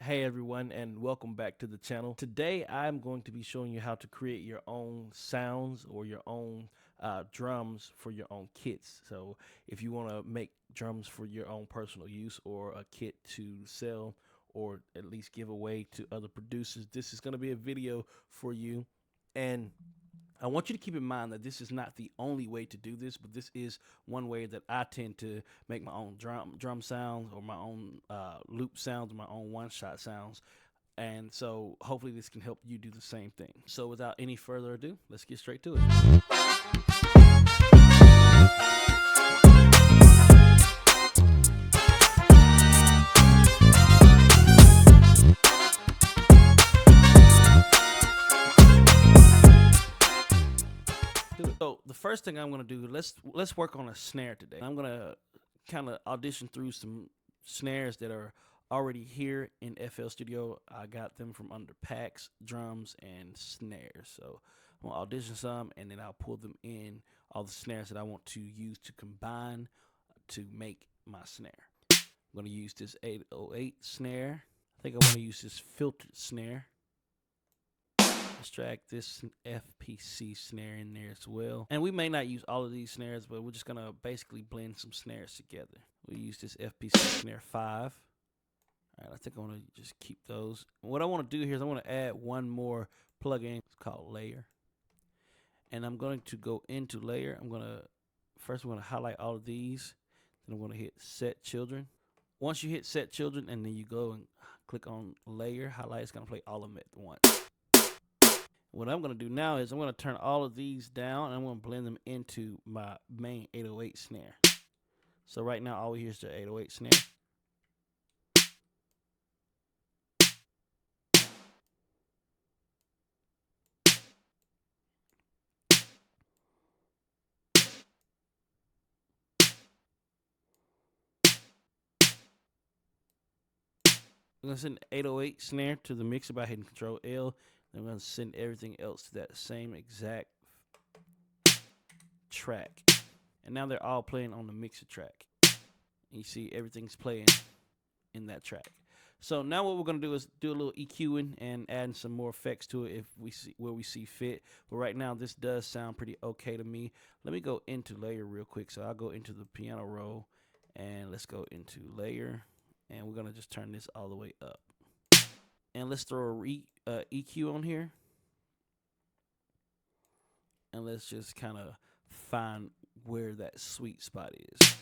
Hey everyone, and welcome back to the channel. Today I'm going to be showing you how to create your own sounds or your own drums for your own kits. So if you want to make drums for your own personal use or a kit to sell or at least give away to other producers, this is going to be a video for you. And I want you to keep in mind that this is not the only way to do this, but this is one way that I tend to make my own drum sounds or my own loop sounds, my own one shot sounds. And so hopefully this can help you do the same thing. So without any further ado, let's get straight to it. So the first thing I'm gonna do, let's work on a snare today. I'm gonna kind of audition through some snares that are already here in FL Studio. I got them from under packs, drums, and snares. So I'm gonna audition some, and then I'll pull them in all the snares that I want to use to combine to make my snare. I'm gonna use this 808 snare. I think I want to use this filtered snare. Let's drag this FPC snare in there as well. And we may not use all of these snares, but we're just gonna basically blend some snares together. We use this FPC snare 5. All right, I think I want to just keep those. What I want to do here is I want to add one more plugin. It's called Layer. And I'm going to go into Layer. I'm gonna highlight all of these. Then I'm gonna hit Set Children. Once you hit Set Children, and then you go and click on Layer, highlight, it's gonna play all of them at once. What I'm going to do now is I'm going to turn all of these down and I'm going to blend them into my main 808 snare. So right now all we hear is the 808 snare. I'm going to send 808 snare to the mixer by hitting Control L. Then I'm going to send everything else to that same exact track. And now they're all playing on the mixer track. And you see everything's playing in that track. So now what we're gonna do is do a little EQing and adding some more effects to it if we see where we see fit. But right now this does sound pretty okay to me. Let me go into Layer real quick. So I'll go into the piano roll and let's go into Layer, and we're gonna just turn this all the way up. And let's throw a EQ on here, and let's just kind of find where that sweet spot is.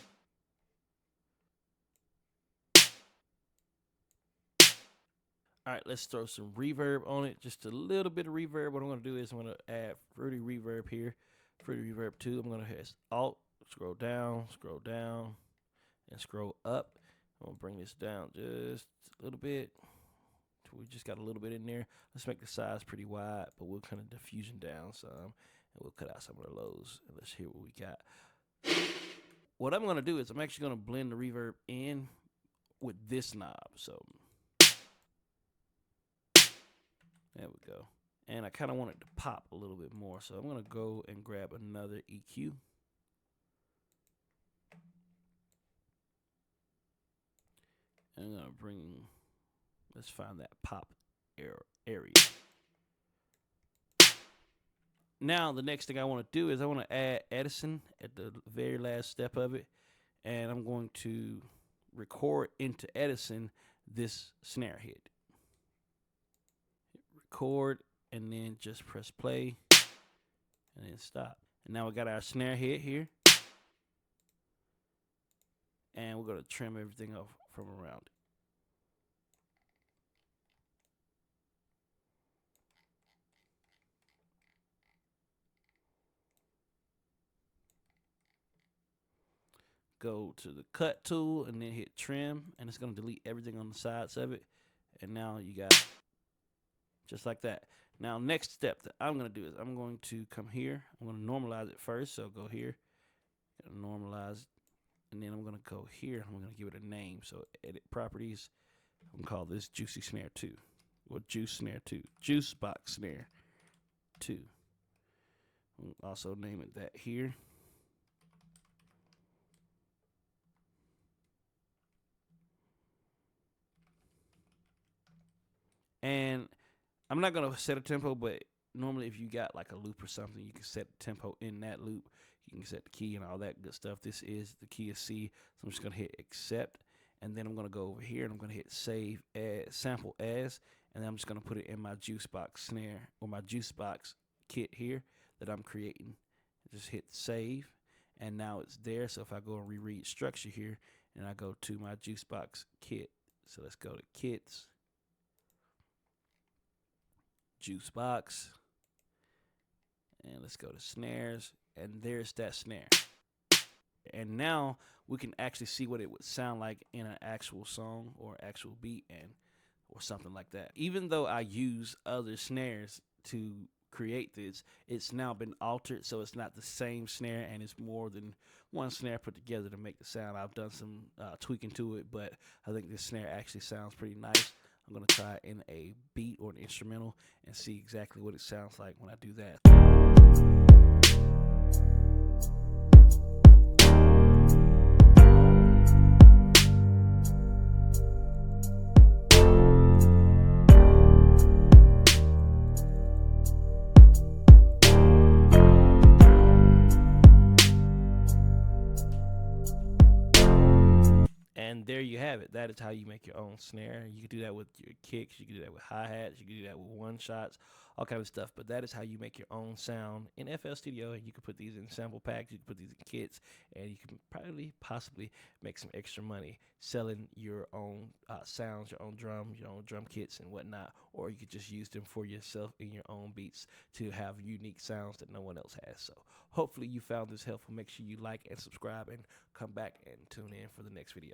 All right, let's throw some reverb on it, just a little bit of reverb. What I'm going to do is I'm going to add Fruity Reverb here, Fruity Reverb 2. I'm going to hit Alt, scroll down, and scroll up. I'm going to bring this down just a little bit. We just got a little bit in there. Let's make the size pretty wide, but we'll kind of diffusion down some, and we'll cut out some of the lows, and let's hear what we got. What I'm going to do is I'm actually going to blend the reverb in with this knob. So there we go. And I kind of want it to pop a little bit more. So I'm going to go and grab another EQ. And I'm going to let's find that pop area. Now the next thing I want to do is I want to add Edison at the very last step of it. And I'm going to record into Edison this snare hit. Record, and then just press play, and then stop. And now we got our snare hit here, and we're gonna trim everything off from around it. Go to the cut tool and then hit trim, and it's gonna delete everything on the sides of it. And now you got just like that. Now next step that I'm gonna do is I'm going to come here. I'm gonna normalize it first. So go here, normalize it, and then I'm gonna go here. I'm gonna give it a name. So edit properties. I'm gonna call this Juicy Snare 2, or Juice Snare 2, Juice Box Snare 2. I'll also name it that here. I'm not gonna set a tempo, but normally if you got like a loop or something, you can set the tempo in that loop. You can set the key and all that good stuff. This is the key of C, so I'm just gonna hit accept, and then I'm gonna go over here and I'm gonna hit save as sample as, and then I'm just gonna put it in my juice box snare or my juice box kit here that I'm creating. Just hit save, and now it's there. So if I go and reread structure here, and I go to my juice box kit, so let's go to kits, juice box, and let's go to snares, and there's that snare. And now we can actually see what it would sound like in an actual song or actual beat and or something like that. Even though I use other snares to create this, it's now been altered, so it's not the same snare, and it's more than one snare put together to make the sound. I've done some tweaking to it, but I think this snare actually sounds pretty nice. I'm gonna try it in a beat or an instrumental and see exactly what it sounds like when I do that. And there you have it. That is how you make your own snare. You can do that with your kicks. You can do that with hi-hats. You can do that with one-shots, all kind of stuff. But that is how you make your own sound in FL Studio. And you can put these in sample packs. You can put these in kits. And you can possibly make some extra money selling your own sounds, your own drums, your own drum kits and whatnot. Or you could just use them for yourself in your own beats to have unique sounds that no one else has. So hopefully you found this helpful. Make sure you like and subscribe and come back and tune in for the next video.